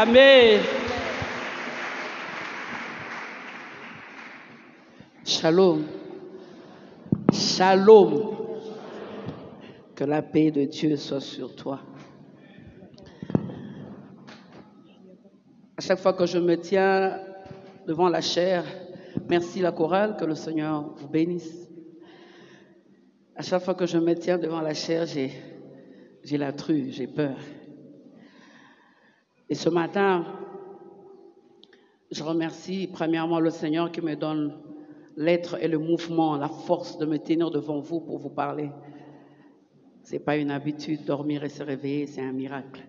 Amen. Shalom. Shalom. Que la paix de Dieu soit sur toi. À chaque fois que je me tiens devant la chair, merci la chorale, que le Seigneur vous bénisse. À chaque fois que je me tiens devant la chair, j'ai la true, j'ai peur. Et ce matin, je remercie premièrement le Seigneur qui me donne l'être et le mouvement, la force de me tenir devant vous pour vous parler. Ce n'est pas une habitude, dormir et se réveiller, c'est un miracle.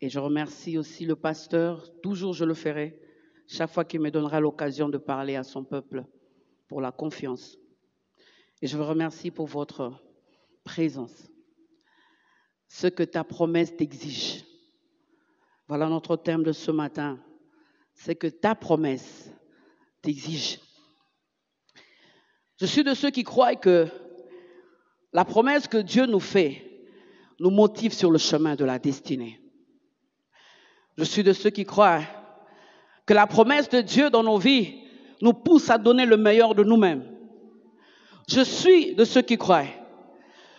Et je remercie aussi le pasteur, toujours je le ferai, chaque fois qu'il me donnera l'occasion de parler à son peuple, pour la confiance. Et je vous remercie pour votre présence. Ce que ta promesse t'exige. Voilà notre thème de ce matin. C'est que ta promesse t'exige. Je suis de ceux qui croient que la promesse que Dieu nous fait nous motive sur le chemin de la destinée. Je suis de ceux qui croient que la promesse de Dieu dans nos vies nous pousse à donner le meilleur de nous-mêmes. Je suis de ceux qui croient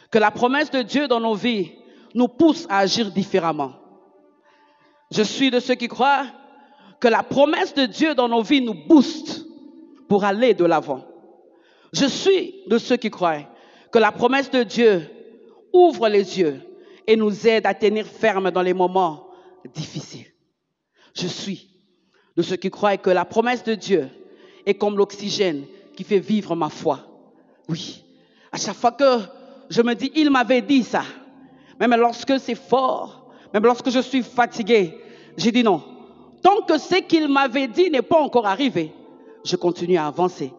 que la promesse de Dieu dans nos vies nous pousse à agir différemment. Je suis de ceux qui croient que la promesse de Dieu dans nos vies nous booste pour aller de l'avant. Je suis de ceux qui croient que la promesse de Dieu ouvre les yeux et nous aide à tenir ferme dans les moments difficiles. Je suis de ceux qui croient que la promesse de Dieu est comme l'oxygène qui fait vivre ma foi. Oui, à chaque fois que je me dis, il m'avait dit ça, même lorsque c'est fort, même lorsque je suis fatigué, j'ai dit non. Tant que ce qu'il m'avait dit n'est pas encore arrivé, je continue à avancer,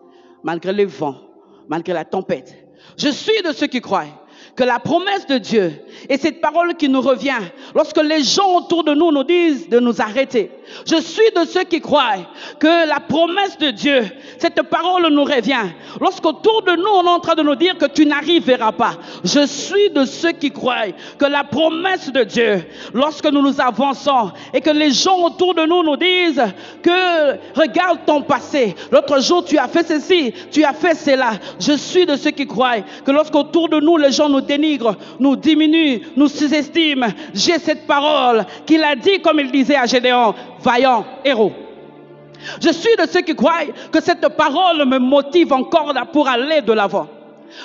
malgré les vents, malgré la tempête. Je suis de ceux qui croient que la promesse de Dieu est cette parole qui nous revient lorsque les gens autour de nous nous disent de nous arrêter. Je suis de ceux qui croient que la promesse de Dieu, cette parole nous revient lorsqu'autour de nous on est en train de nous dire que tu n'arriveras pas. Je suis de ceux qui croient que la promesse de Dieu, lorsque nous avançons et que les gens autour de nous nous disent que regarde ton passé, l'autre jour tu as fait ceci, tu as fait cela. Je suis de ceux qui croient que lorsqu'autour de nous les gens nous dénigrent, nous diminuent, nous sous-estiment, j'ai cette parole qu'il a dit comme il disait à Gédéon, vaillant héros. Je suis de ceux qui croient que cette parole me motive encore pour aller de l'avant.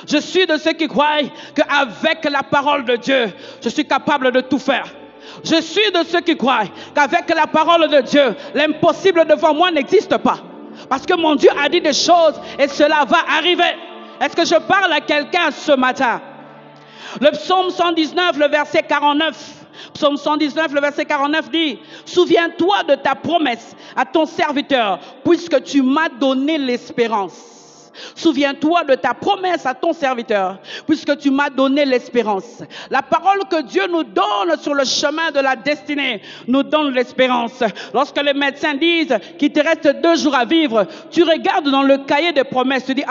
Je suis de ceux qui croient qu'avec la parole de Dieu, je suis capable de tout faire. Je suis de ceux qui croient qu'avec la parole de Dieu, l'impossible devant moi n'existe pas. Parce que mon Dieu a dit des choses et cela va arriver. Est-ce que je parle à quelqu'un ce matin? Le psaume 119, le verset 49. Psaume 119, le verset 49 dit, « Souviens-toi de ta promesse à ton serviteur, puisque tu m'as donné l'espérance. » Souviens-toi de ta promesse à ton serviteur, puisque tu m'as donné l'espérance. La parole que Dieu nous donne sur le chemin de la destinée nous donne l'espérance. Lorsque les médecins disent qu'il te reste 2 jours à vivre, tu regardes dans le cahier des promesses, tu dis,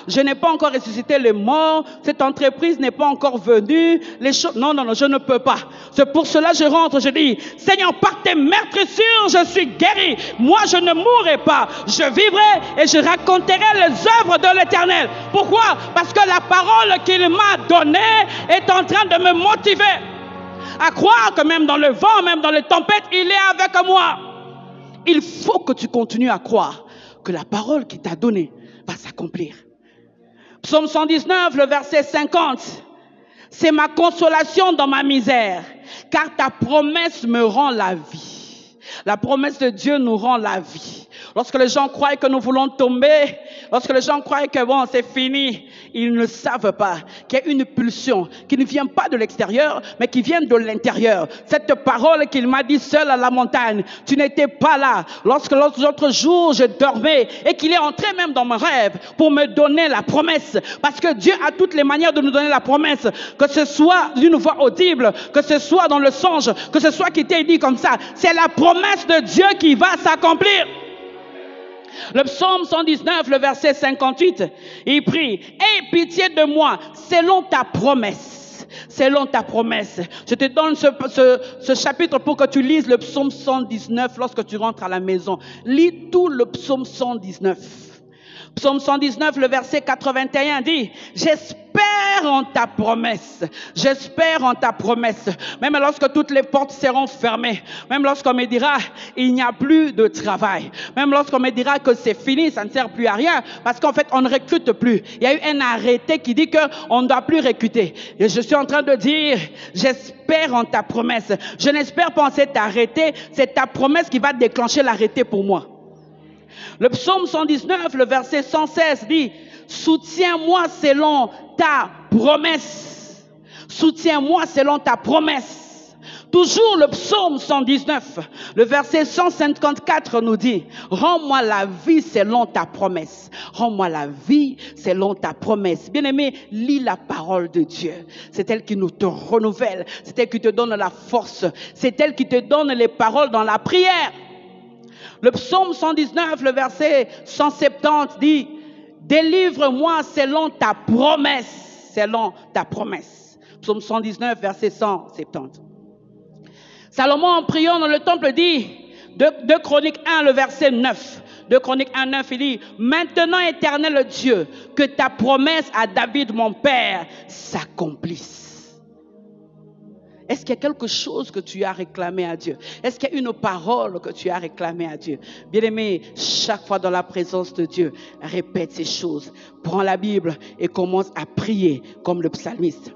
je n'ai pas encore ressuscité les morts, cette entreprise n'est pas encore venue, les choses, non, je ne peux pas. C'est pour cela que je rentre, je dis, Seigneur, par tes meurtrissures, je suis guéri. Moi, je ne mourrai pas. Je vivrai et je raconterai les œuvres de l'Éternel. Pourquoi? Parce que la parole qu'il m'a donnée est en train de me motiver à croire que même dans le vent, même dans les tempêtes, il est avec moi. Il faut que tu continues à croire que la parole qu'il t'a donnée va s'accomplir. Psaume 119, le verset 50. C'est ma consolation dans ma misère, car ta promesse me rend la vie. La promesse de Dieu nous rend la vie. Lorsque les gens croient que nous voulons tomber, lorsque les gens croient que bon, c'est fini, ils ne savent pas qu'il y a une pulsion qui ne vient pas de l'extérieur, mais qui vient de l'intérieur. Cette parole qu'il m'a dit seul à la montagne, tu n'étais pas là. Lorsque l'autre jour, je dormais et qu'il est entré même dans mon rêve pour me donner la promesse. Parce que Dieu a toutes les manières de nous donner la promesse, que ce soit d'une voix audible, que ce soit dans le songe, que ce soit qui t'ait dit comme ça. C'est la promesse de Dieu qui va s'accomplir. Le psaume 119, le verset 58, il prie, « Aie pitié de moi selon ta promesse, selon ta promesse. Je te donne ce chapitre pour que tu lises le psaume 119 lorsque tu rentres à la maison. Lis tout le psaume 119. Psaume 119, le verset 81 dit, j'espère en ta promesse. J'espère en ta promesse. Même lorsque toutes les portes seront fermées. Même lorsqu'on me dira, il n'y a plus de travail. Même lorsqu'on me dira que c'est fini, ça ne sert plus à rien. Parce qu'en fait, on ne recrute plus. Il y a eu un arrêté qui dit qu'on ne doit plus recruter. Et je suis en train de dire, j'espère en ta promesse. Je n'espère pas en cet arrêté. C'est ta promesse qui va déclencher l'arrêté pour moi. Le psaume 119, le verset 116 dit, soutiens-moi selon ta promesse. Soutiens-moi selon ta promesse. Toujours le psaume 119, le verset 154 nous dit, rends-moi la vie selon ta promesse. Rends-moi la vie selon ta promesse. Bien-aimé, lis la parole de Dieu. C'est elle qui nous te renouvelle. C'est elle qui te donne la force. C'est elle qui te donne les paroles dans la prière. Le psaume 119, le verset 170 dit, délivre-moi selon ta promesse, selon ta promesse. Psaume 119, verset 170. Salomon, en priant dans le temple, dit, 2 Chroniques 1, le verset 9. 2 Chroniques 1, 9, il dit, maintenant, éternel Dieu, que ta promesse à David, mon père, s'accomplisse. Est-ce qu'il y a quelque chose que tu as réclamé à Dieu? Est-ce qu'il y a une parole que tu as réclamée à Dieu? Bien-aimé, chaque fois dans la présence de Dieu, répète ces choses. Prends la Bible et commence à prier comme le psalmiste.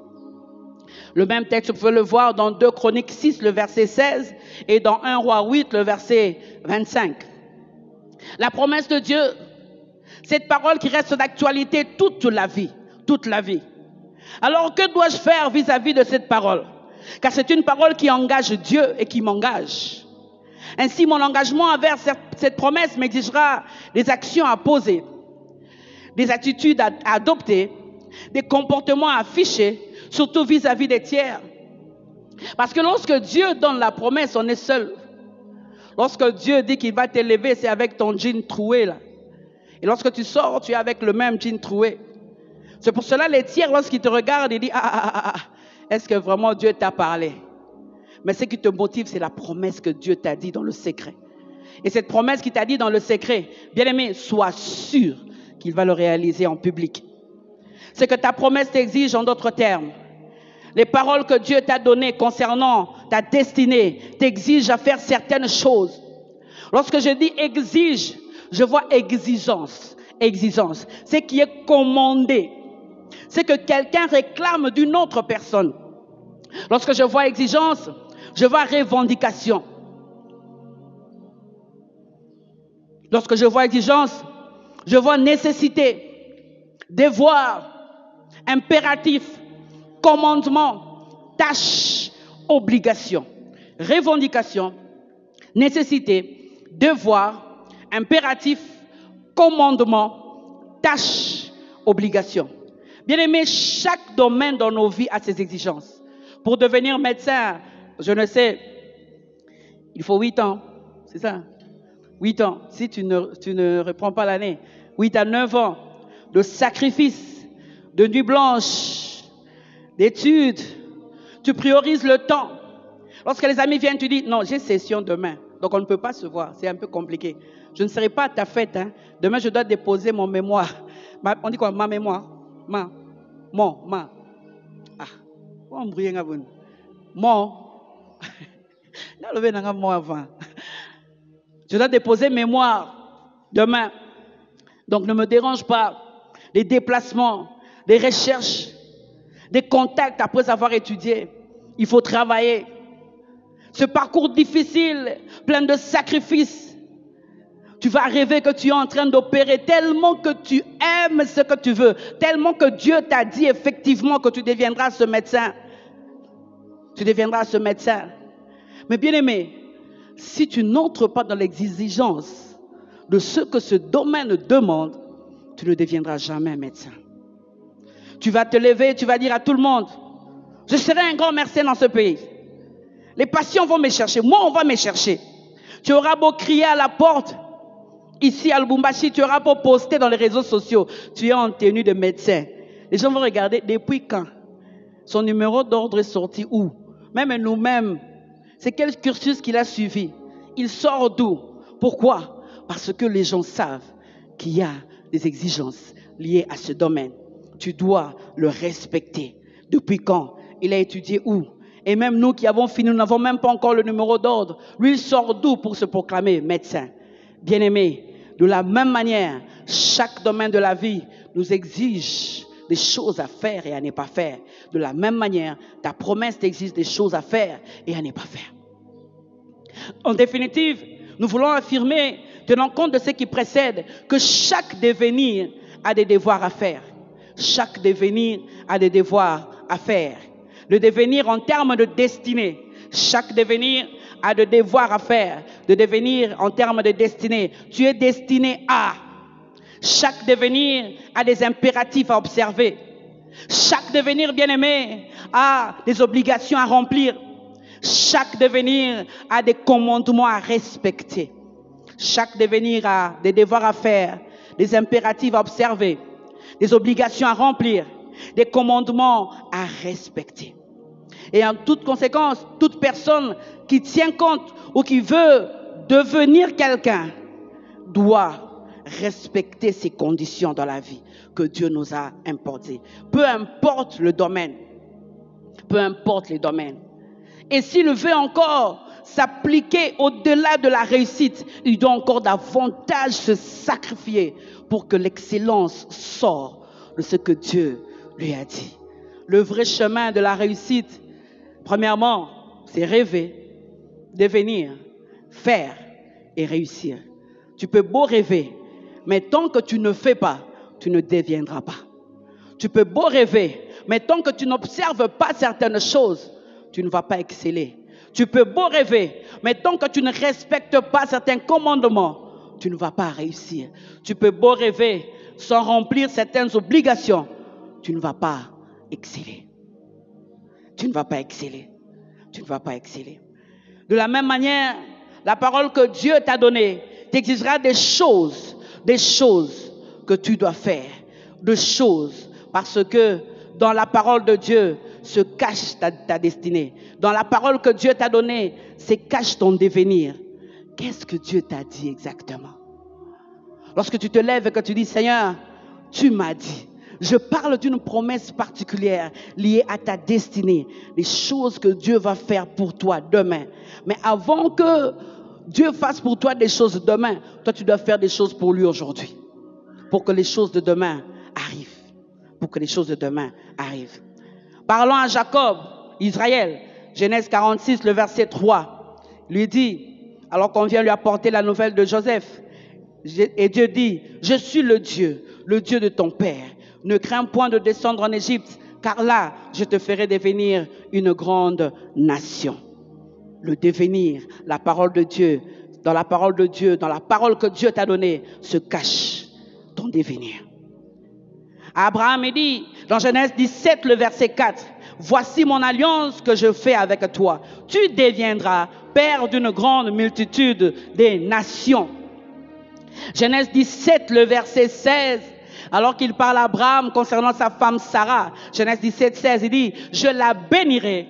Le même texte, vous pouvez le voir dans 2 Chroniques 6, le verset 16, et dans 1 Roi 8, le verset 25. La promesse de Dieu, cette parole qui reste d'actualité toute la vie, toute la vie. Alors, que dois-je faire vis-à-vis de cette parole? Car c'est une parole qui engage Dieu et qui m'engage. Ainsi, mon engagement envers cette promesse m'exigera des actions à poser, des attitudes à adopter, des comportements à afficher, surtout vis-à-vis des tiers. Parce que lorsque Dieu donne la promesse, on est seul. Lorsque Dieu dit qu'il va t'élever, c'est avec ton jean troué là. Et lorsque tu sors, tu es avec le même jean troué. C'est pour cela les tiers, lorsqu'ils te regardent, ils disent est-ce que vraiment Dieu t'a parlé? Mais ce qui te motive, c'est la promesse que Dieu t'a dit dans le secret. Et cette promesse qu'il t'a dit dans le secret, bien aimé, sois sûr qu'il va le réaliser en public. Ce que ta promesse t'exige, en d'autres termes, les paroles que Dieu t'a données concernant ta destinée t'exigent à faire certaines choses. Lorsque je dis exige, je vois exigence. Exigence, ce qui est commandé. C'est que quelqu'un réclame d'une autre personne. Lorsque je vois exigence, je vois revendication. Lorsque je vois exigence, je vois nécessité, devoir, impératif, commandement, tâche, obligation. Revendication, nécessité, devoir, impératif, commandement, tâche, obligation. Bien aimé, chaque domaine dans nos vies a ses exigences. Pour devenir médecin, je ne sais, il faut 8 ans, c'est ça? 8 ans, si tu ne reprends pas l'année. 8 à 9 ans de sacrifice, de nuit blanche, d'études. Tu priorises le temps. Lorsque les amis viennent, tu dis, non, j'ai session demain, donc on ne peut pas se voir, c'est un peu compliqué. Je ne serai pas à ta fête, hein. Demain je dois déposer mon mémoire. On dit quoi, ma mémoire? Ma. Ah. On brille un peu. Mon. Je dois déposer mémoire demain. Donc ne me dérange pas. Les déplacements, les recherches, des contacts après avoir étudié. Il faut travailler. Ce parcours difficile, plein de sacrifices. Tu vas rêver que tu es en train d'opérer tellement que tu aimes ce que tu veux, tellement que Dieu t'a dit effectivement que tu deviendras ce médecin. Tu deviendras ce médecin. Mais bien aimé, si tu n'entres pas dans l'exigence de ce que ce domaine demande, tu ne deviendras jamais médecin. Tu vas te lever, tu vas dire à tout le monde, je serai un grand médecin dans ce pays. Les patients vont me chercher, moi on va me chercher. Tu auras beau crier à la porte, ici à Lubumbashi, tu auras beau poster dans les réseaux sociaux, tu es en tenue de médecin. Les gens vont regarder, depuis quand? Son numéro d'ordre est sorti où? Même nous-mêmes, c'est quel cursus qu'il a suivi? Il sort d'où? Pourquoi? Parce que les gens savent qu'il y a des exigences liées à ce domaine. Tu dois le respecter. Depuis quand? Il a étudié où? Et même nous qui avons fini, nous n'avons même pas encore le numéro d'ordre. Lui, il sort d'où pour se proclamer médecin? Bien-aimé, de la même manière, chaque domaine de la vie nous exige des choses à faire et à ne pas faire. De la même manière, ta promesse t'exige des choses à faire et à ne pas faire. En définitive, nous voulons affirmer, tenant compte de ce qui précède, que chaque devenir a des devoirs à faire. Chaque devenir a des devoirs à faire. Le devenir en termes de destinée. Chaque devenir a des devoirs à faire. De devenir en termes de destinée. Tu es destiné à. Chaque devenir a des impératifs à observer. Chaque devenir, bien-aimé, a des obligations à remplir. Chaque devenir a des commandements à respecter. Chaque devenir a des devoirs à faire, des impératifs à observer, des obligations à remplir, des commandements à respecter. Et en toute conséquence, toute personne qui tient compte ou qui veut devenir quelqu'un doit respecter ces conditions dans la vie que Dieu nous a imposées. Peu importe le domaine, peu importe les domaines. Et s'il veut encore s'appliquer au-delà de la réussite, il doit encore davantage se sacrifier pour que l'excellence sorte de ce que Dieu lui a dit. Le vrai chemin de la réussite, premièrement, c'est rêver, devenir, faire et réussir. Tu peux beau rêver, mais tant que tu ne fais pas, tu ne deviendras pas. Tu peux beau rêver, mais tant que tu n'observes pas certaines choses, tu ne vas pas exceller. Tu peux beau rêver, mais tant que tu ne respectes pas certains commandements, tu ne vas pas réussir. Tu peux beau rêver sans remplir certaines obligations, tu ne vas pas exceller. Tu ne vas pas exceller. Tu ne vas pas exceller. De la même manière, la parole que Dieu t'a donnée t'exigera des choses que tu dois faire, des choses, parce que dans la parole de Dieu se cache ta destinée. Dans la parole que Dieu t'a donnée, se cache ton devenir. Qu'est-ce que Dieu t'a dit exactement? Lorsque tu te lèves et que tu dis, Seigneur, tu m'as dit. Je parle d'une promesse particulière liée à ta destinée, les choses que Dieu va faire pour toi demain. Mais avant que Dieu fasse pour toi des choses demain, toi tu dois faire des choses pour lui aujourd'hui. Pour que les choses de demain arrivent. Pour que les choses de demain arrivent. Parlons à Jacob, Israël, Genèse 46, le verset 3. Lui dit, alors qu'on vient lui apporter la nouvelle de Joseph, et Dieu dit, je suis le Dieu de ton père. Ne crains point de descendre en Égypte, car là, je te ferai devenir une grande nation. Le devenir, la parole de Dieu, dans la parole de Dieu, dans la parole que Dieu t'a donnée, se cache ton devenir. Abraham dit, dans Genèse 17, le verset 4, voici mon alliance que je fais avec toi. Tu deviendras père d'une grande multitude des nations. Genèse 17, le verset 16, alors qu'il parle à Abraham concernant sa femme Sarah. Genèse 17, 16, il dit, je la bénirai,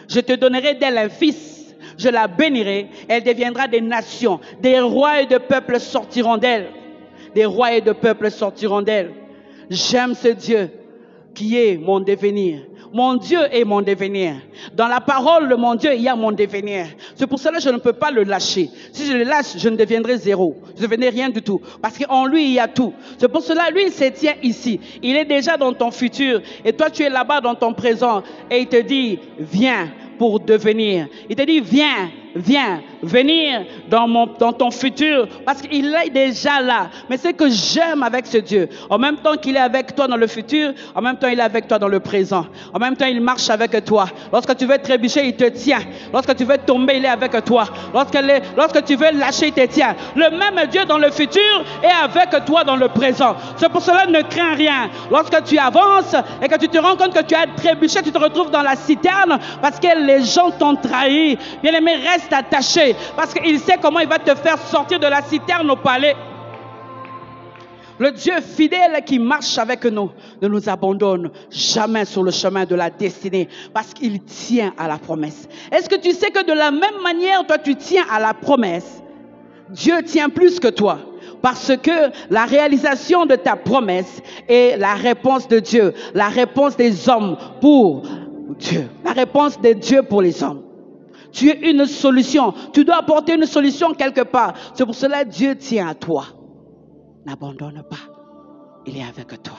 je te donnerai d'elle un fils, je la bénirai, elle deviendra des nations, des rois et de peuples sortiront d'elle. Des rois et de peuples sortiront d'elle. J'aime ce Dieu qui est mon devenir. Mon Dieu est mon devenir. Dans la parole de mon Dieu, il y a mon devenir. C'est pour cela que je ne peux pas le lâcher. Si je le lâche, je ne deviendrai zéro. Je ne deviendrai rien du tout. Parce qu'en lui, il y a tout. C'est pour cela, lui, il se tient ici. Il est déjà dans ton futur. Et toi, tu es là-bas dans ton présent. Et il te dit, viens pour devenir. Il te dit, viens, venir dans ton futur, parce qu'il est déjà là. Mais c'est que j'aime avec ce Dieu. En même temps qu'il est avec toi dans le futur, en même temps il est avec toi dans le présent. En même temps il marche avec toi. Lorsque tu veux trébucher, il te tient. Lorsque tu veux tomber, il est avec toi. Lorsque tu veux lâcher, il te tient. Le même Dieu dans le futur est avec toi dans le présent. C'est pour cela, ne crains rien. Lorsque tu avances et que tu te rends compte que tu as trébuché, tu te retrouves dans la citerne parce que les gens t'ont trahi. Bien-aimé, reste attaché, parce qu'il sait comment il va te faire sortir de la citerne au palais. Le Dieu fidèle qui marche avec nous ne nous abandonne jamais sur le chemin de la destinée parce qu'il tient à la promesse. Est-ce que tu sais que de la même manière, toi tu tiens à la promesse? Dieu tient plus que toi parce que la réalisation de ta promesse est la réponse de Dieu, la réponse des hommes pour Dieu, la réponse de Dieu pour les hommes. Tu es une solution. Tu dois apporter une solution quelque part. C'est pour cela que Dieu tient à toi. N'abandonne pas. Il est avec toi.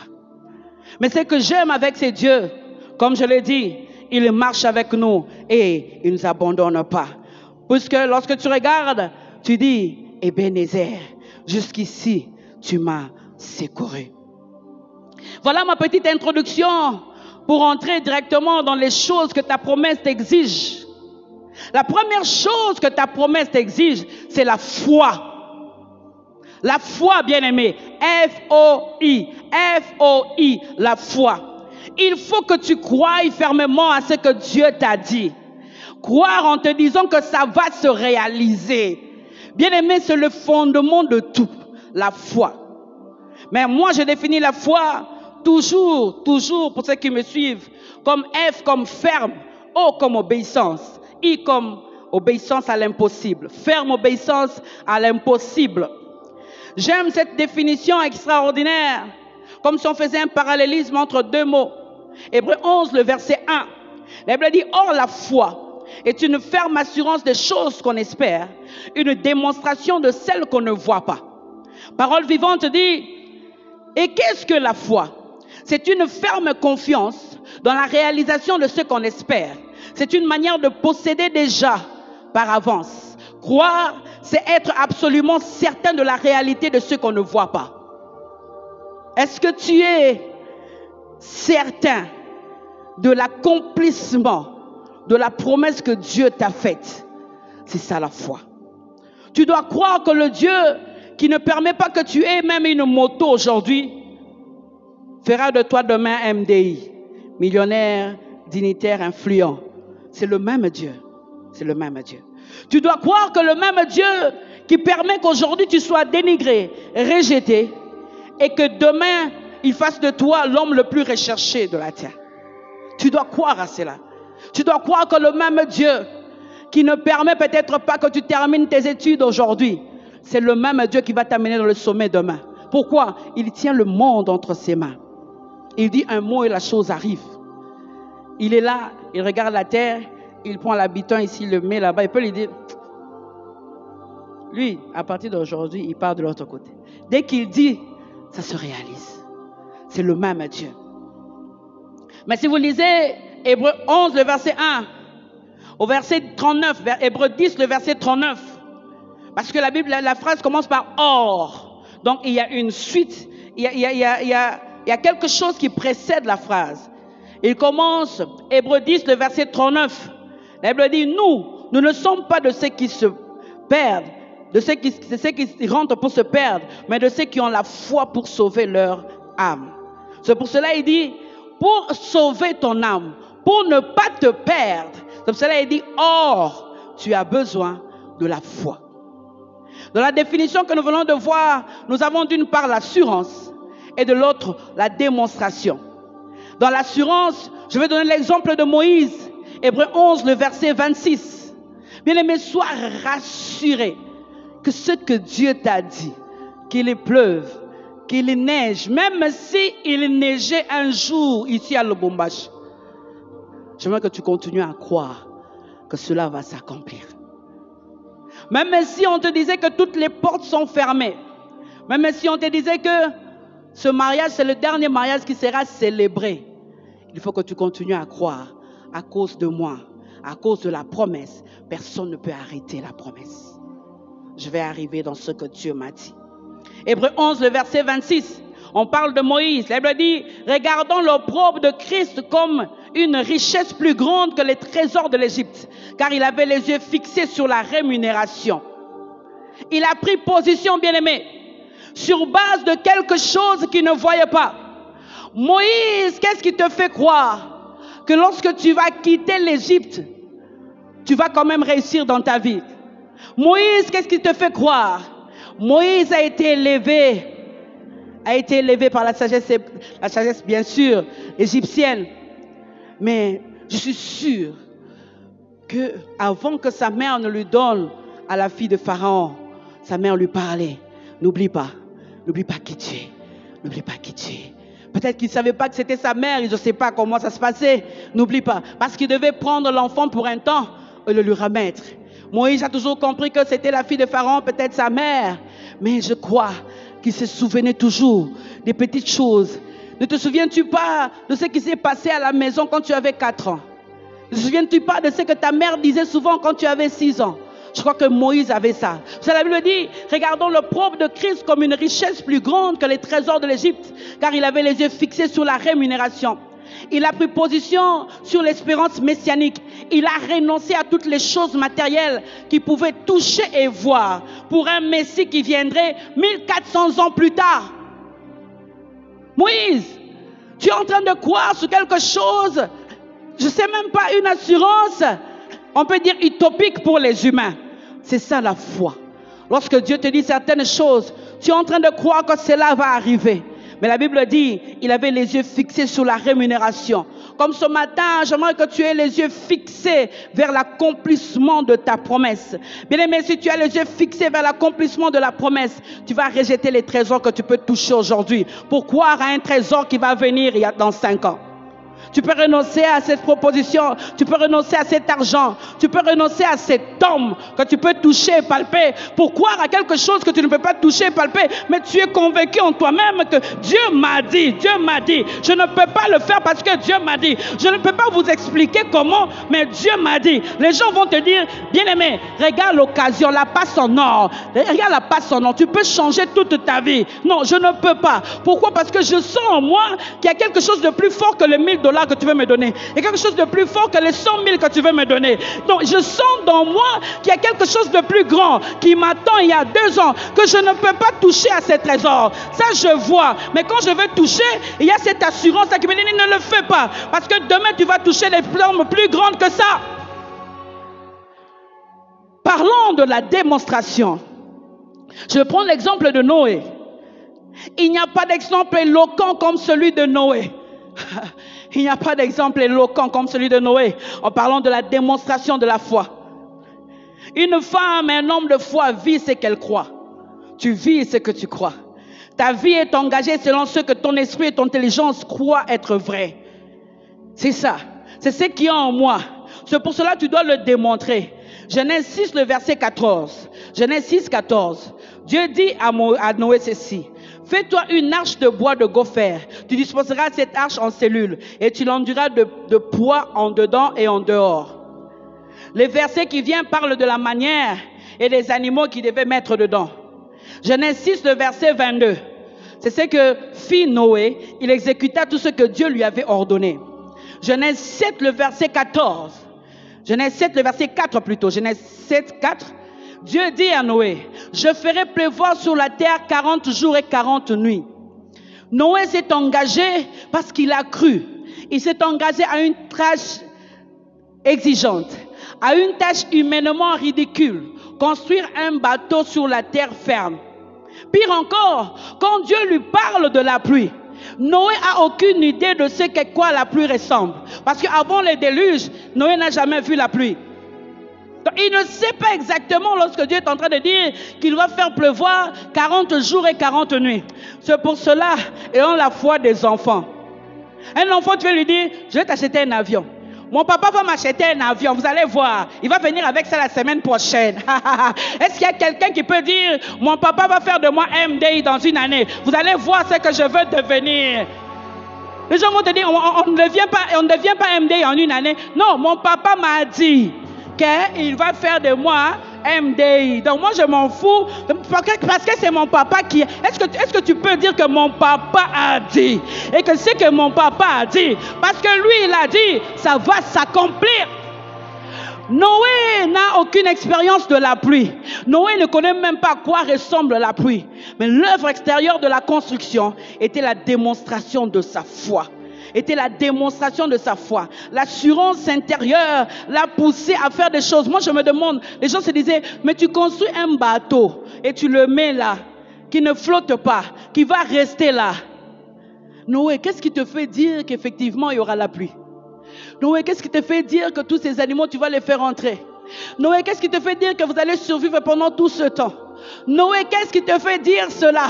Mais ce que j'aime avec ces dieux, comme je l'ai dit, il marche avec nous et il ne nous abandonne pas. Puisque lorsque tu regardes, tu dis, Ebenezer, jusqu'ici, tu m'as secouru. Voilà ma petite introduction pour entrer directement dans les choses que ta promesse t'exige. La première chose que ta promesse t'exige, c'est la foi. La foi, bien-aimé. F-O-I. F-O-I, la foi. Il faut que tu croies fermement à ce que Dieu t'a dit. Croire en te disant que ça va se réaliser. Bien-aimé, c'est le fondement de tout. La foi. Mais moi, je définis la foi toujours, pour ceux qui me suivent, comme F comme ferme, O comme obéissance, I comme obéissance à l'impossible. Ferme obéissance à l'impossible. J'aime cette définition extraordinaire, comme si on faisait un parallélisme entre deux mots. Hébreux 11, le verset 1. La Bible dit, or la foi est une ferme assurance des choses qu'on espère, une démonstration de celles qu'on ne voit pas. Parole vivante dit, et qu'est-ce que la foi? C'est une ferme confiance dans la réalisation de ce qu'on espère. C'est une manière de posséder déjà par avance. Croire, c'est être absolument certain de la réalité de ce qu'on ne voit pas. Est-ce que tu es certain de l'accomplissement de la promesse que Dieu t'a faite? C'est ça la foi. Tu dois croire que le Dieu qui ne permet pas que tu aies même une moto aujourd'hui fera de toi demain MDI, millionnaire, dignitaire, influent. C'est le même Dieu. C'est le même Dieu. Tu dois croire que le même Dieu qui permet qu'aujourd'hui tu sois dénigré, rejeté, et que demain il fasse de toi l'homme le plus recherché de la terre. Tu dois croire à cela. Tu dois croire que le même Dieu qui ne permet peut-être pas que tu termines tes études aujourd'hui, c'est le même Dieu qui va t'amener dans le sommet demain. Pourquoi? Il tient le monde entre ses mains. Il dit un mot et la chose arrive. Il est là, il regarde la terre, il prend l'habitant ici, il le met là-bas, il peut lui dire, lui, à partir d'aujourd'hui, il part de l'autre côté. Dès qu'il dit, ça se réalise. C'est le même Dieu. Mais si vous lisez Hébreux 11, le verset 1, au verset 39, Hébreux 10, le verset 39, parce que la Bible, la phrase commence par or. Donc il y a une suite, il y a quelque chose qui précède la phrase. Il commence, Hébreux 10, le verset 39. La Bible dit, nous ne sommes pas de ceux qui se perdent, de ceux qui rentrent pour se perdre, mais de ceux qui ont la foi pour sauver leur âme. C'est pour cela qu'il dit, pour sauver ton âme, pour ne pas te perdre. C'est pour cela qu'il dit, or, tu as besoin de la foi. Dans la définition que nous venons de voir, nous avons d'une part l'assurance et de l'autre la démonstration. Dans l'assurance, je vais donner l'exemple de Moïse, Hébreux 11, le verset 26. Bien-aimé, sois rassuré que ce que Dieu t'a dit, qu'il pleuve, qu'il neige, même s'il neigeait un jour ici à Lubumbashi, j'aimerais que tu continues à croire que cela va s'accomplir. Même si on te disait que toutes les portes sont fermées, même si on te disait que ce mariage, c'est le dernier mariage qui sera célébré, il faut que tu continues à croire. À cause de moi, à cause de la promesse, personne ne peut arrêter la promesse. Je vais arriver dans ce que Dieu m'a dit. Hébreux 11, le verset 26, on parle de Moïse. La Bible dit, regardons l'opprobre de Christ comme une richesse plus grande que les trésors de l'Égypte, car il avait les yeux fixés sur la rémunération. Il a pris position, bien-aimé, sur base de quelque chose qu'il ne voyait pas. Moïse, qu'est-ce qui te fait croire que lorsque tu vas quitter l'Égypte, tu vas quand même réussir dans ta vie? Moïse, qu'est-ce qui te fait croire? Moïse a été élevé a été élevé par la sagesse bien sûr, égyptienne. Mais je suis sûr que avant que sa mère ne lui donne à la fille de Pharaon, sa mère lui parlait. N'oublie pas qui tu es. N'oublie pas qui tu es. Peut-être qu'il ne savait pas que c'était sa mère, je ne sais pas comment ça se passait. N'oublie pas, parce qu'il devait prendre l'enfant pour un temps et le lui remettre. Moïse a toujours compris que c'était la fille de Pharaon, peut-être sa mère. Mais je crois qu'il se souvenait toujours des petites choses. Ne te souviens-tu pas de ce qui s'est passé à la maison quand tu avais 4 ans? Ne te souviens-tu pas de ce que ta mère disait souvent quand tu avais 6 ans? Je crois que Moïse avait ça. La Bible dit, regardons le propre de Christ comme une richesse plus grande que les trésors de l'Égypte, car il avait les yeux fixés sur la rémunération. Il a pris position sur l'espérance messianique. Il a renoncé à toutes les choses matérielles qu'il pouvait toucher et voir pour un Messie qui viendrait 1400 ans plus tard. Moïse, tu es en train de croire sur quelque chose, je ne sais même pas, une assurance, on peut dire utopique pour les humains. C'est ça la foi. Lorsque Dieu te dit certaines choses, tu es en train de croire que cela va arriver. Mais la Bible dit, il avait les yeux fixés sur la rémunération. Comme ce matin, j'aimerais que tu aies les yeux fixés vers l'accomplissement de ta promesse. Bien-aimé, si tu as les yeux fixés vers l'accomplissement de la promesse, tu vas rejeter les trésors que tu peux toucher aujourd'hui pour croire à un trésor qui va venir dans 5 ans. Tu peux renoncer à cette proposition, tu peux renoncer à cet argent, tu peux renoncer à cet homme que tu peux toucher et palper pour croire à quelque chose que tu ne peux pas toucher et palper, mais tu es convaincu en toi-même que Dieu m'a dit, je ne peux pas le faire parce que Dieu m'a dit. Je ne peux pas vous expliquer comment, mais Dieu m'a dit. Les gens vont te dire, bien-aimé, regarde l'occasion, la passe en or, regarde la passe en or, tu peux changer toute ta vie. Non, je ne peux pas. Pourquoi? Parce que je sens en moi qu'il y a quelque chose de plus fort que les $1000 que tu veux me donner. Il y a quelque chose de plus fort que les 100 000 que tu veux me donner. Donc je sens dans moi qu'il y a quelque chose de plus grand qui m'attend il y a 2 ans, que je ne peux pas toucher à ces trésors. Ça je vois. Mais quand je veux toucher, il y a cette assurance qui me dit ne le fais pas. Parce que demain tu vas toucher les flammes plus grandes que ça. Parlons de la démonstration. Je vais prendre l'exemple de Noé. Il n'y a pas d'exemple éloquent comme celui de Noé. Il n'y a pas d'exemple éloquent comme celui de Noé en parlant de la démonstration de la foi. Une femme et un homme de foi vivent ce qu'elle croit. Tu vis ce que tu crois. Ta vie est engagée selon ce que ton esprit et ton intelligence croient être vrai. C'est ça. C'est ce qui est en moi. C'est pour cela que tu dois le démontrer. Genèse 6, le verset 14. Genèse 6, 14. Dieu dit à Noé ceci. Fais-toi une arche de bois de gopher. Tu disposeras cette arche en cellules et tu l'enduras de poids en dedans et en dehors. Les versets qui viennent parlent de la manière et des animaux qu'il devait mettre dedans. Genèse 6, le verset 22. C'est ce que fit Noé. Il exécuta tout ce que Dieu lui avait ordonné. Genèse 7, le verset 14. Genèse 7, le verset 4 plutôt. Genèse 7, 4. Dieu dit à Noé, je ferai pleuvoir sur la terre 40 jours et 40 nuits. Noé s'est engagé parce qu'il a cru. Il s'est engagé à une tâche exigeante, à une tâche humainement ridicule, construire un bateau sur la terre ferme. Pire encore, quand Dieu lui parle de la pluie, Noé n'a aucune idée de ce qu'est quoi la pluie ressemble. Parce qu'avant les déluges, Noé n'a jamais vu la pluie. Donc, il ne sait pas exactement lorsque Dieu est en train de dire qu'il va faire pleuvoir 40 jours et 40 nuits. C'est pour cela, ayant la foi des enfants. Un enfant, tu vas lui dire, je vais t'acheter un avion. Mon papa va m'acheter un avion, vous allez voir. Il va venir avec ça la semaine prochaine. Est-ce qu'il y a quelqu'un qui peut dire, mon papa va faire de moi MDI dans une année. Vous allez voir ce que je veux devenir. Les gens vont te dire, on ne devient pas MDI en une année. Non, mon papa m'a dit qu'il va faire de moi MDI. Donc moi je m'en fous parce que c'est mon papa qui... Est-ce que tu peux dire que mon papa a dit? Et que ce que mon papa a dit, parce que lui il a dit, ça va s'accomplir. Noé n'a aucune expérience de la pluie. Noé ne connaît même pas à quoi ressemble la pluie. Mais l'œuvre extérieure de la construction était la démonstration de sa foi. Était la démonstration de sa foi. L'assurance intérieure l'a poussé à faire des choses. Moi, je me demande, les gens se disaient, mais tu construis un bateau et tu le mets là. qui ne flotte pas, qui va rester là. Noé, qu'est-ce qui te fait dire qu'effectivement il y aura la pluie? Noé, qu'est-ce qui te fait dire que tous ces animaux, tu vas les faire entrer? Noé, qu'est-ce qui te fait dire que vous allez survivre pendant tout ce temps? Noé, qu'est-ce qui te fait dire cela?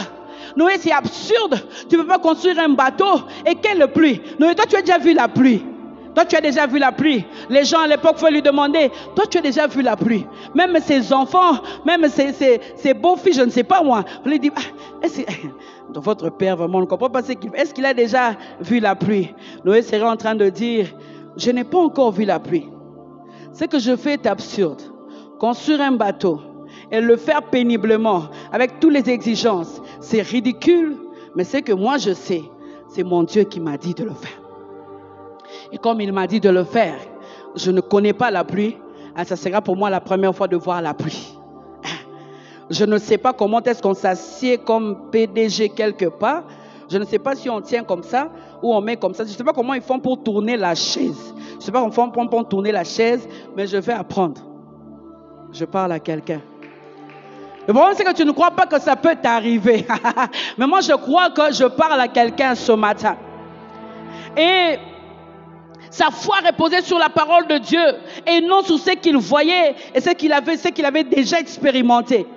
Noé, c'est absurde. Tu ne peux pas construire un bateau. Et quelle pluie? Noé, toi, tu as déjà vu la pluie. Toi, tu as déjà vu la pluie. Les gens à l'époque pouvaient lui demander, toi, tu as déjà vu la pluie. Même ses enfants, même ses beaux-fils, je ne sais pas moi. On lui dit, votre père, vraiment, on ne comprend pas ce qu'il fait. Est-ce qu'il a déjà vu la pluie? Noé serait en train de dire, je n'ai pas encore vu la pluie. Ce que je fais est absurde. Construire un bateau et le faire péniblement, avec toutes les exigences, c'est ridicule. Mais ce que moi je sais, c'est mon Dieu qui m'a dit de le faire. Et comme il m'a dit de le faire, je ne connais pas la pluie. Ça sera pour moi la première fois de voir la pluie. Je ne sais pas comment est-ce qu'on s'assied comme PDG quelque part. Je ne sais pas si on tient comme ça ou on met comme ça. Je ne sais pas comment ils font pour tourner la chaise. Je ne sais pas comment ils font pour tourner la chaise, mais je vais apprendre. Je parle à quelqu'un. Le problème, c'est que tu ne crois pas que ça peut t'arriver. Mais moi, je crois que je parle à quelqu'un ce matin. Et sa foi reposait sur la parole de Dieu et non sur ce qu'il voyait et ce qu'il avait déjà expérimenté.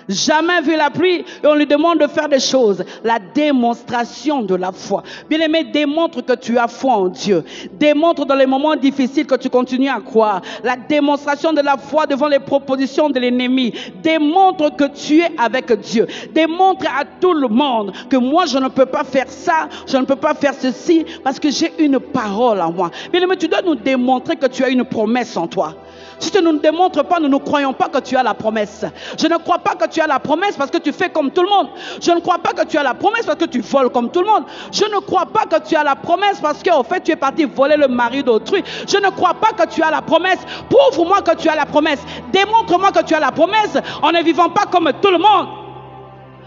Jamais vu la pluie et on lui demande de faire des choses. La démonstration de la foi. Bien-aimé, démontre que tu as foi en Dieu. Démontre dans les moments difficiles que tu continues à croire. La démonstration de la foi devant les propositions de l'ennemi. Démontre que tu es avec Dieu. Démontre à tout le monde que moi je ne peux pas faire ça, je ne peux pas faire ceci parce que j'ai une parole en moi. Bien-aimé, tu dois nous démontrer que tu as une promesse en toi. Si tu ne nous démontres pas, nous ne croyons pas que tu as la promesse. Je ne crois pas que tu as la promesse parce que tu fais comme tout le monde. Je ne crois pas que tu as la promesse parce que tu voles comme tout le monde. Je ne crois pas que tu as la promesse parce qu'au fait tu es parti voler le mari d'autrui. Je ne crois pas que tu as la promesse. Prouve-moi que tu as la promesse. Démontre-moi que tu as la promesse en ne vivant pas comme tout le monde.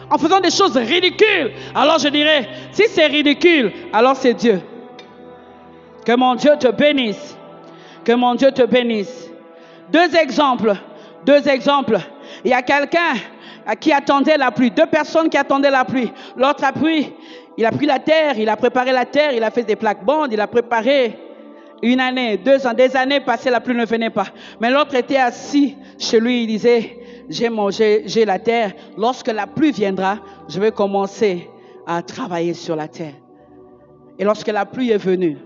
En faisant des choses ridicules. Alors je dirais, si c'est ridicule, alors c'est Dieu. Que mon Dieu te bénisse. Que mon Dieu te bénisse. Deux exemples. Il y a quelqu'un qui attendait la pluie. Deux personnes qui attendaient la pluie. L'autre a pris la terre, il a préparé la terre, il a fait des plaques-bandes, il a préparé 1 année, 2 ans, des années passées, la pluie ne venait pas. Mais l'autre était assis chez lui, il disait, j'ai la terre. Lorsque la pluie viendra, je vais commencer à travailler sur la terre. Et lorsque la pluie est venue,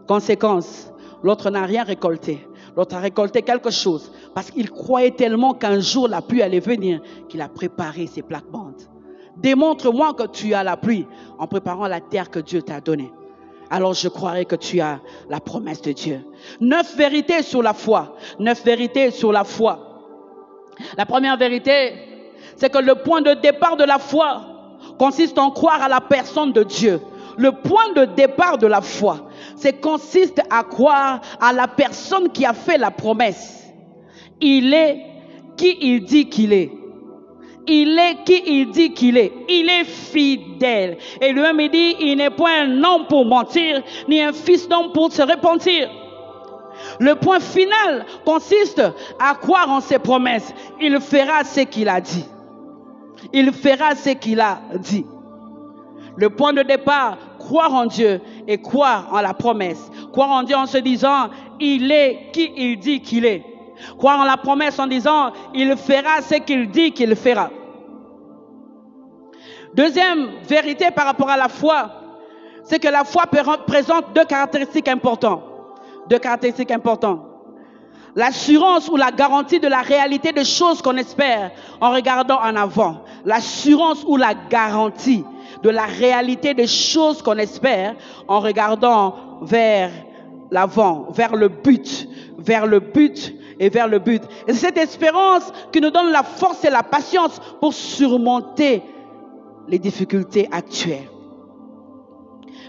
conséquence, l'autre n'a rien récolté. L'autre a récolté quelque chose parce qu'il croyait tellement qu'un jour la pluie allait venir qu'il a préparé ses plaques-bandes. Démontre-moi que tu as la pluie en préparant la terre que Dieu t'a donnée. Alors je croirai que tu as la promesse de Dieu. 9 vérités sur la foi. 9 vérités sur la foi. La première vérité, c'est que le point de départ de la foi consiste en croire à la personne de Dieu. Le point de départ de la foi, consiste à croire à la personne qui a fait la promesse. Il est qui il dit qu'il est. Il est qui il dit qu'il est. Il est fidèle. Et lui-même il dit, il n'est point un homme pour mentir, ni un fils d'homme pour se repentir. Le point final consiste à croire en ses promesses. Il fera ce qu'il a dit. Il fera ce qu'il a dit. Le point de départ, croire en Dieu et croire en la promesse. Croire en Dieu en se disant, il est qui il dit qu'il est. Croire en la promesse en disant, il fera ce qu'il dit qu'il fera. Deuxième vérité par rapport à la foi, c'est que la foi présente 2 caractéristiques importantes. 2 caractéristiques importantes. L'assurance ou la garantie de la réalité des choses qu'on espère en regardant en avant. L'assurance ou la garantie de la réalité des choses qu'on espère en regardant vers l'avant, vers le but et vers le but. Et c'est cette espérance qui nous donne la force et la patience pour surmonter les difficultés actuelles.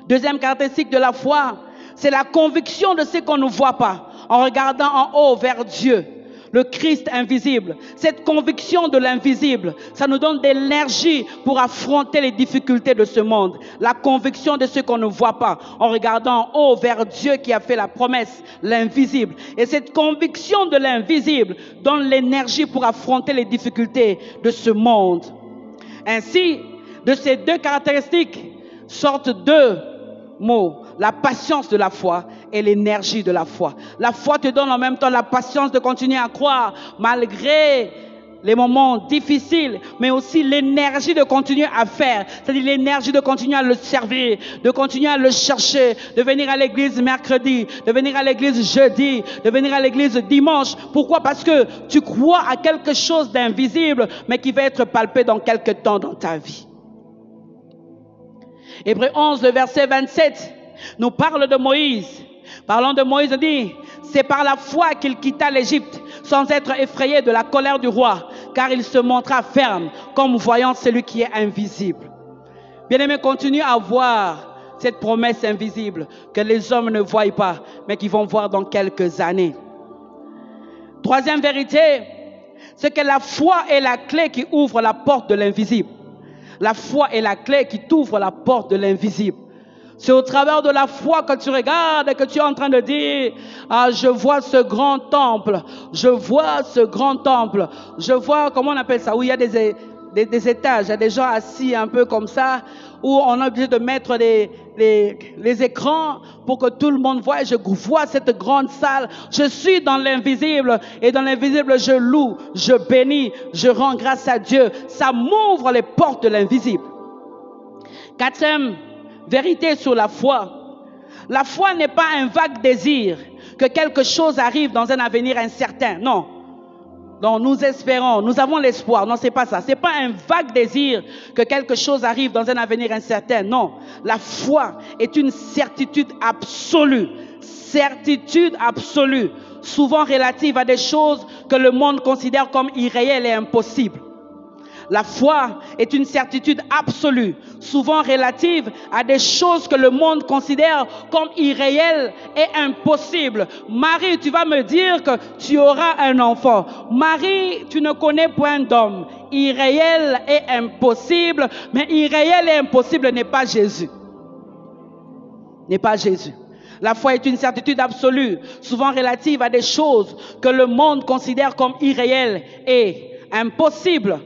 Deuxième caractéristique de la foi, c'est la conviction de ce qu'on ne voit pas en regardant en haut vers Dieu, le Christ invisible. Cette conviction de l'invisible, ça nous donne de l'énergie pour affronter les difficultés de ce monde. La conviction de ce qu'on ne voit pas en regardant en haut vers Dieu qui a fait la promesse, l'invisible. Et cette conviction de l'invisible donne l'énergie pour affronter les difficultés de ce monde. Ainsi, de ces deux caractéristiques sortent deux mots, la patience de la foi et l'énergie de la foi. La foi te donne en même temps la patience de continuer à croire malgré les moments difficiles, mais aussi l'énergie de continuer à faire, c'est-à-dire l'énergie de continuer à le servir, de continuer à le chercher, de venir à l'église mercredi, de venir à l'église jeudi, de venir à l'église dimanche. Pourquoi? Parce que tu crois à quelque chose d'invisible, mais qui va être palpé dans quelque temps dans ta vie. Hébreux 11, le verset 27, nous parle de Moïse. Parlant de Moïse, on dit, c'est par la foi qu'il quitta l'Égypte, sans être effrayé de la colère du roi, car il se montra ferme, comme voyant celui qui est invisible. Bien-aimé, continue à voir cette promesse invisible que les hommes ne voient pas, mais qu'ils vont voir dans quelques années. Troisième vérité, c'est que la foi est la clé qui ouvre la porte de l'invisible. La foi est la clé qui t'ouvre la porte de l'invisible. C'est au travers de la foi que tu regardes et que tu es en train de dire, ah, je vois ce grand temple, je vois ce grand temple, je vois, comment on appelle ça, où il y a des étages, il y a des gens assis un peu comme ça, où on est obligé de mettre les écrans pour que tout le monde voit. Je vois cette grande salle, je suis dans l'invisible, et dans l'invisible, je loue, je bénis, je rends grâce à Dieu. Ça m'ouvre les portes de l'invisible. Quatrième vérité sur la foi. La foi n'est pas un vague désir que quelque chose arrive dans un avenir incertain. Non. Donc nous espérons, nous avons l'espoir. Non, c'est pas ça. C'est pas un vague désir que quelque chose arrive dans un avenir incertain. Non. La foi est une certitude absolue. Certitude absolue. Souvent relative à des choses que le monde considère comme irréelles et impossibles. La foi est une certitude absolue, souvent relative à des choses que le monde considère comme irréelles et impossibles. Marie, tu vas me dire que tu auras un enfant. Marie, tu ne connais point d'homme. Irréel et impossible, mais irréel et impossible n'est pas Jésus. N'est pas Jésus. La foi est une certitude absolue, souvent relative à des choses que le monde considère comme irréelles et impossibles.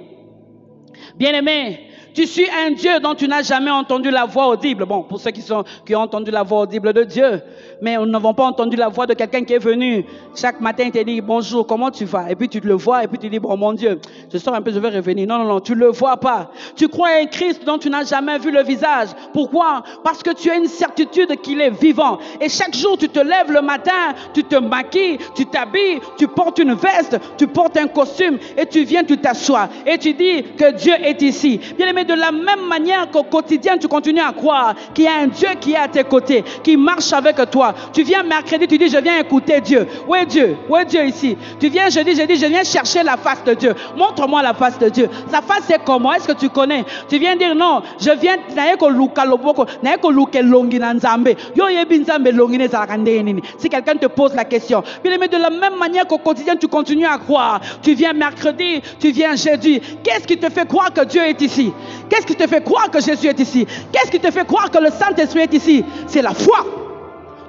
Bien-aimé, tu suis un Dieu dont tu n'as jamais entendu la voix audible. Bon, pour ceux qui ont entendu la voix audible de Dieu, mais nous n'avons pas entendu la voix de quelqu'un qui est venu chaque matin et te dit bonjour, comment tu vas? Et puis tu le vois et puis tu dis bon mon Dieu, je sors un peu, je vais revenir. Non, non, non, tu le vois pas. Tu crois à un Christ dont tu n'as jamais vu le visage. Pourquoi? Parce que tu as une certitude qu'il est vivant. Et chaque jour tu te lèves le matin, tu te maquilles, tu t'habilles, tu portes une veste, tu portes un costume et tu viens, tu t'assois et tu dis que Dieu est ici. Bien aimé, de la même manière qu'au quotidien tu continues à croire qu'il y a un Dieu qui est à tes côtés, qui marche avec toi. Tu viens mercredi, tu dis je viens écouter Dieu. Où est Dieu? Où est Dieu ici? Tu viens jeudi, je dis je viens chercher la face de Dieu. Montre-moi la face de Dieu. Sa face c'est comment? Est-ce que tu connais? Tu viens dire non, je viens si quelqu'un te pose la question. Bien aimé, de la même manière qu'au quotidien tu continues à croire. Tu viens mercredi, tu viens jeudi. Qu'est-ce qui te fait croire que Dieu est ici? Qu'est-ce qui te fait croire que Jésus est ici? Qu'est-ce qui te fait croire que le Saint-Esprit est ici? C'est la foi.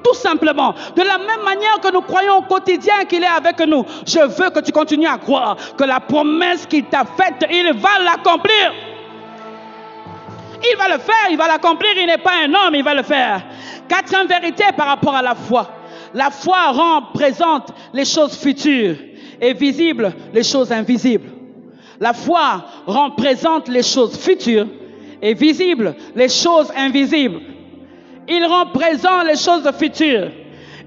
Tout simplement. De la même manière que nous croyons au quotidien qu'il est avec nous, je veux que tu continues à croire que la promesse qu'il t'a faite, il va l'accomplir. Il va le faire, il va l'accomplir. Il n'est pas un homme, il va le faire. Quatrième vérité par rapport à la foi. La foi rend présente les choses futures et visibles les choses invisibles. La foi rend présente les choses futures et visibles les choses invisibles. Il rend présent les choses futures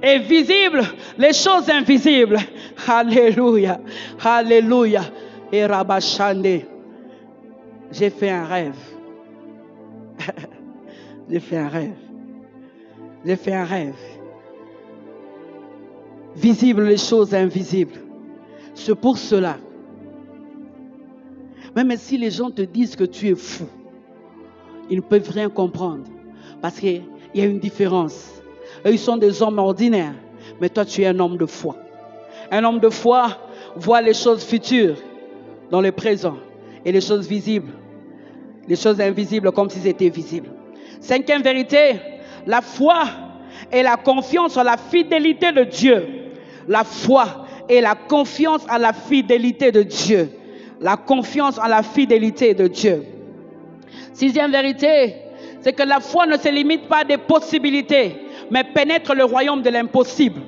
et visibles les choses invisibles. Alléluia, alléluia. Et Rabachande, j'ai fait un rêve. J'ai fait un rêve. J'ai fait un rêve. Visibles les choses invisibles. C'est pour cela. Même si les gens te disent que tu es fou, ils ne peuvent rien comprendre. Parce qu'il y a une différence. Eux, ils sont des hommes ordinaires. Mais toi, tu es un homme de foi. Un homme de foi voit les choses futures dans le présent. Et les choses visibles. Les choses invisibles comme si c'était visible. Cinquième vérité, la foi est la confiance en la fidélité de Dieu. La foi est la confiance en la fidélité de Dieu. La confiance en la fidélité de Dieu. Sixième vérité, c'est que la foi ne se limite pas à des possibilités, mais pénètre le royaume de l'impossible.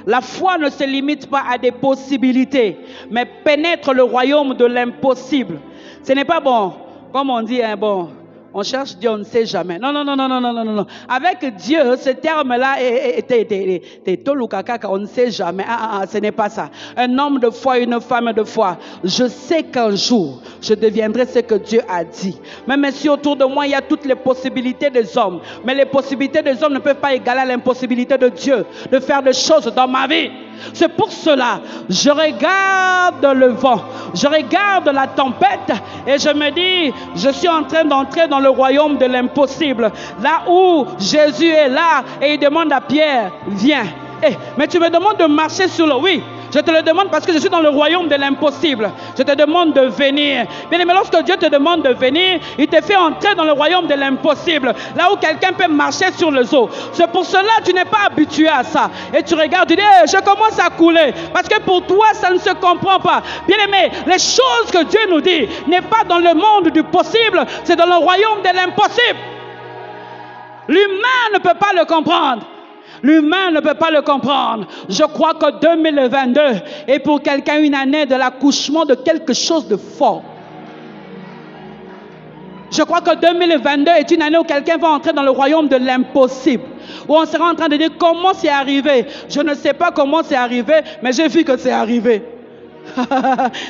La foi ne se limite pas à des possibilités, mais pénètre le royaume de l'impossible. Ce n'est pas bon, comme on dit, hein, bon, on cherche Dieu, on ne sait jamais. Non, non, non, non, non, non, non, non. Avec Dieu, ce terme-là est tolukakaka, on ne sait jamais. Ce n'est pas ça. Un homme de foi, une femme de foi. Je sais qu'un jour, je deviendrai ce que Dieu a dit. Même si autour de moi, il y a toutes les possibilités des hommes. Mais les possibilités des hommes ne peuvent pas égaler l'impossibilité de Dieu de faire des choses dans ma vie. C'est pour cela, je regarde le vent, je regarde la tempête et je me dis, je suis en train d'entrer dans le royaume de l'impossible. Là où Jésus est là et il demande à Pierre, viens. Mais tu me demandes de marcher sur l'eau. Oui, je te le demande parce que je suis dans le royaume de l'impossible. Je te demande de venir. Mais lorsque Dieu te demande de venir, il te fait entrer dans le royaume de l'impossible. Là où quelqu'un peut marcher sur les eaux. C'est pour cela que tu n'es pas habitué à ça. Et tu regardes, tu dis, je commence à couler. Parce que pour toi, ça ne se comprend pas. Bien aimé, les choses que Dieu nous dit n'est pas dans le monde du possible, c'est dans le royaume de l'impossible. L'humain ne peut pas le comprendre. L'humain ne peut pas le comprendre. Je crois que 2022 est pour quelqu'un une année de l'accouchement de quelque chose de fort. Je crois que 2022 est une année où quelqu'un va entrer dans le royaume de l'impossible. Où on sera en train de dire comment c'est arrivé. Je ne sais pas comment c'est arrivé, mais j'ai vu que c'est arrivé.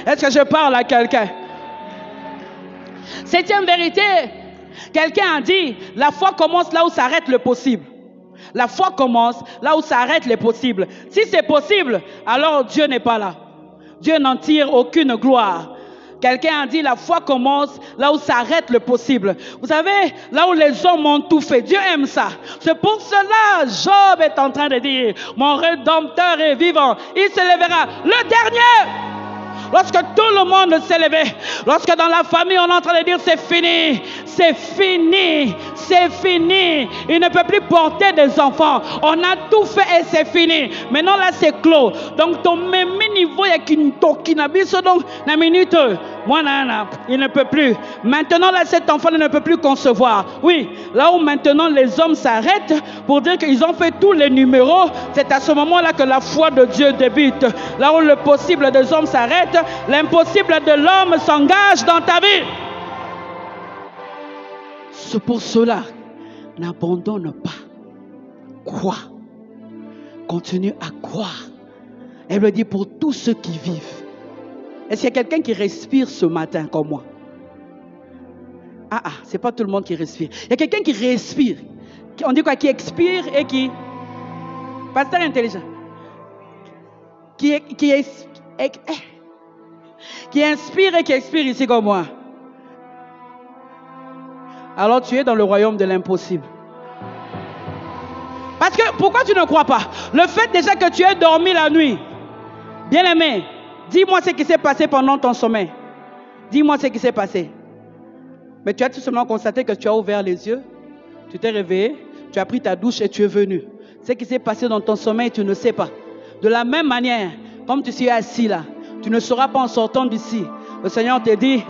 Est-ce que je parle à quelqu'un? Septième vérité, quelqu'un a dit, la foi commence là où s'arrête le possible. La foi commence là où s'arrête les possibles. Si c'est possible, alors Dieu n'est pas là. Dieu n'en tire aucune gloire. Quelqu'un a dit la foi commence là où s'arrête le possible. Vous savez, là où les hommes ont tout fait, Dieu aime ça. C'est pour cela Job est en train de dire, mon Rédempteur est vivant, il se lèvera le dernier. Lorsque tout le monde s'est levé, lorsque dans la famille on est en train de dire c'est fini, c'est fini, c'est fini. Il ne peut plus porter des enfants. On a tout fait et c'est fini. Maintenant là c'est clos. Donc ton même niveau il y a qu'une tokinabiso donc la minute. Moi nana, il ne peut plus. Maintenant là cet enfant ne peut plus concevoir. Oui, là où maintenant les hommes s'arrêtent pour dire qu'ils ont fait tous les numéros, c'est à ce moment-là que la foi de Dieu débute. Là où le possible des hommes s'arrête, l'impossible de l'homme s'engage dans ta vie. C'est pour cela, n'abandonne pas. Crois. Continue à croire. Elle me dit pour tous ceux qui vivent. Est-ce qu'il y a quelqu'un qui respire ce matin comme moi? C'est pas tout le monde qui respire. Il y a quelqu'un qui respire. On dit quoi? Qui expire et qui... Pasteur intelligent. Qui inspire et qui expire ici comme moi. Alors tu es dans le royaume de l'impossible. Parce que, pourquoi tu ne crois pas? Le fait déjà que tu aies dormi la nuit. Bien aimé, dis-moi ce qui s'est passé pendant ton sommeil. Dis-moi ce qui s'est passé. Mais tu as tout simplement constaté que tu as ouvert les yeux, tu t'es réveillé, tu as pris ta douche et tu es venu. Ce qui s'est passé dans ton sommeil, tu ne sais pas. De la même manière, comme tu suis assis là, tu ne sauras pas en sortant d'ici. Le Seigneur te dit,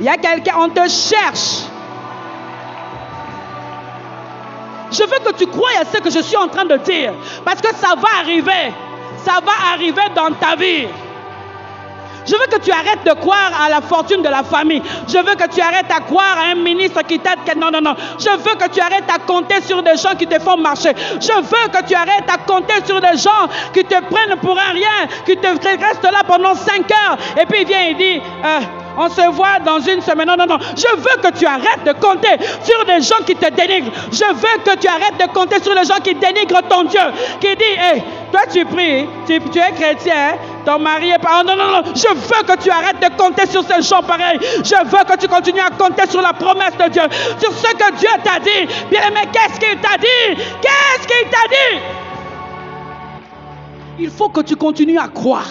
il y a quelqu'un, on te cherche. Je veux que tu croies à ce que je suis en train de dire. Parce que ça va arriver. Ça va arriver dans ta vie. Je veux que tu arrêtes de croire à la fortune de la famille. Je veux que tu arrêtes à croire à un ministre qui t'aide. Non, non, non. Je veux que tu arrêtes à compter sur des gens qui te font marcher. Je veux que tu arrêtes à compter sur des gens qui te prennent pour un rien, qui te restent là pendant 5 heures. Et puis il vient et dit... on se voit dans une semaine. Non, non, non. Je veux que tu arrêtes de compter sur des gens qui te dénigrent. Je veux que tu arrêtes de compter sur les gens qui dénigrent ton Dieu. Qui dit, hey, toi tu pries, tu es chrétien, ton mari est pas... non, non, non. Je veux que tu arrêtes de compter sur ces gens pareils. Je veux que tu continues à compter sur la promesse de Dieu. Sur ce que Dieu t'a dit. Bien aimé, qu'est-ce qu'il t'a dit? Qu'est-ce qu'il t'a dit? Il faut que tu continues à croire.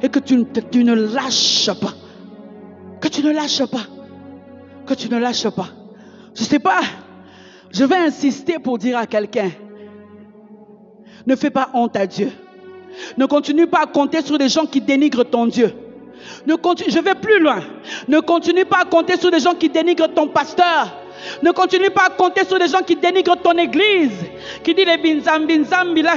Et que tu ne lâches pas. Que tu ne lâches pas. Que tu ne lâches pas. Je ne sais pas. Je vais insister pour dire à quelqu'un. Ne fais pas honte à Dieu. Ne continue pas à compter sur des gens qui dénigrent ton Dieu. Je vais plus loin. Ne continue pas à compter sur des gens qui dénigrent ton pasteur. Ne continue pas à compter sur des gens qui dénigrent ton église, qui disent les binzambi là.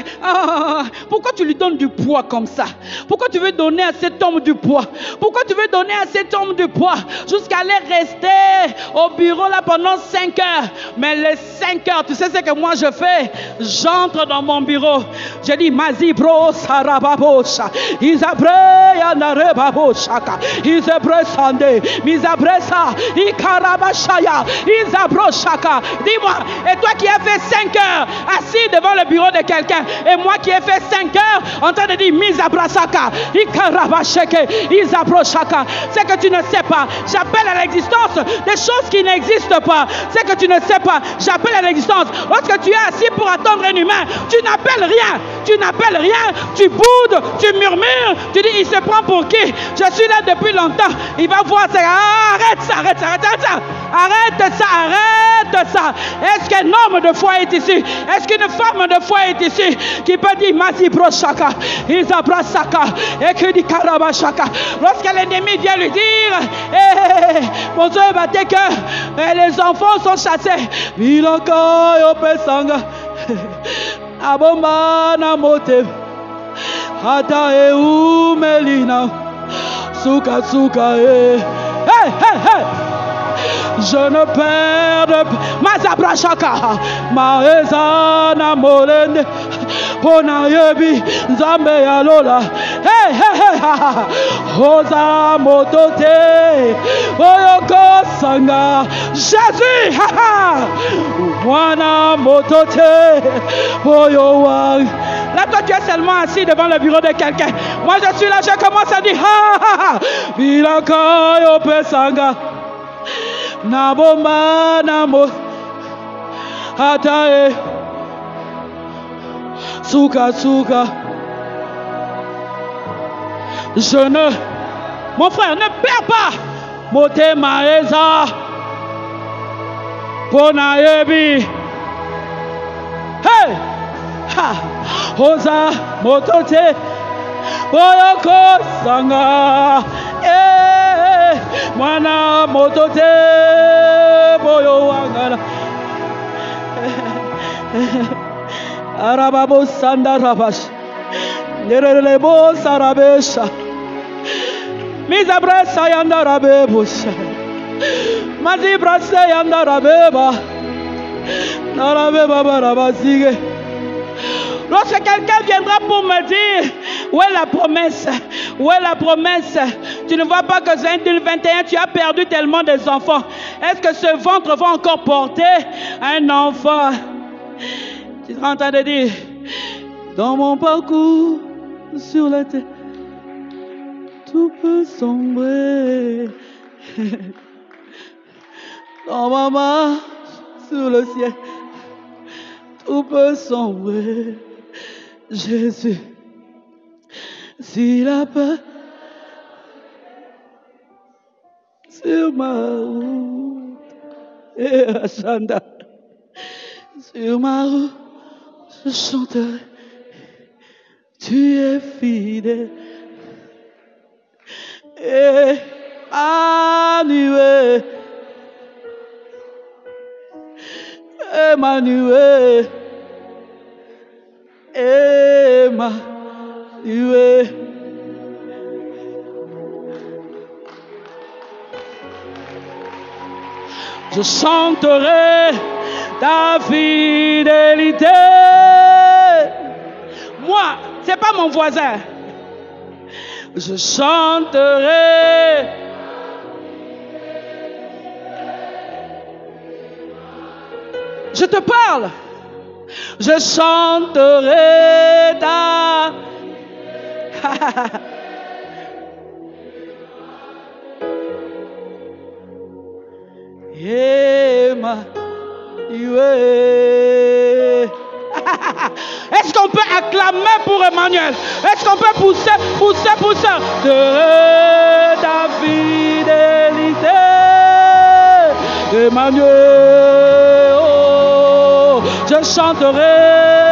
Pourquoi tu lui donnes du poids comme ça? Pourquoi tu veux donner à cet homme du poids? Pourquoi tu veux donner à cet homme du poids jusqu'à aller rester au bureau là pendant 5 heures? Mais les 5 heures, tu sais ce que moi je fais? J'entre dans mon bureau. Je dis Mazi bro sarababosha. Isabre yanarebabosha. Isabre sande. Misabresa. Ikarabashaya. Isabrosaka. Dis-moi, et toi qui as fait 5 heures assis devant le bureau de quelqu'un, et moi qui ai fait 5 heures en train de dire Misabrasaka. Ikarabasheke. Isabrosaka. C'est que tu ne sais pas. J'appelle à l'existence des choses qui n'existent pas. C'est que tu ne sais pas. J'appelle à l'existence. Lorsque tu es assis pour attendre un humain, tu n'appelles rien. Tu n'appelles rien. Tu boudes, tu murmures. Tu dis, il se prend pour qui? Je suis là depuis longtemps. Il va voir ça. Arrête ça, arrête ça, arrête ça. Arrête ça, arrête ça. Est-ce qu'un homme de foi est ici? Est-ce qu'une femme de foi est ici qui peut dire Masi Broshaka, Isabra Saka, et que dit Karabashaka? Lorsque l'ennemi vient lui dire, mon Dieu, battez que les enfants sont chassés. Vilaka Yopesanga, Aboma Namote, Hata e Melina, Suka Suka e. Hey, hey, hey! Je ne perds pas Mazabrashaka Maeza Namolende Ponayebi Nzambe Yalola. Hey, hey, hey! Oza Motote Oyoko Sanga Jésus! Wana Motote Oyowang. Là, toi, tu es seulement assis devant le bureau de quelqu'un. Moi, je suis là, je commence à dire Vilaka Yopesanga. Naboma Namo Hatae Suka Suka. Mon frère, ne perds pas Mote Maeza Ponayebi. Hey! Ha! Oza Motote Oyoko Sanga. Mwana Motote Boyo Wangala. Arababo Sandarabash Nerelebo Sarabesha Mizabrasa Yandarabebusha Mazibrasa Yandarabeba Narabeba Barabazige. Lorsque quelqu'un viendra pour me dire, où est la promesse? Où est la promesse? Tu ne vois pas que en 2021, tu as perdu tellement des enfants. Est-ce que ce ventre va encore porter un enfant? Tu seras en train de dire, dans mon parcours sur la terre, tout peut sombrer. Dans ma marche sur le ciel, tout peut sombrer. Jésus, s'il a pas sur ma route, et Achanda, sur ma route, je chanterai, tu es fidèle, et Emmanuel, Emmanuel. Emmanuel. Je chanterai ta fidélité. Moi, c'est pas mon voisin. Je chanterai. Je te parle. Je chanterai ta. Emmanuel. Est-ce qu'on peut acclamer pour Emmanuel? Est-ce qu'on peut pousser de ta fidélité, Emmanuel? Oh, je chanterai.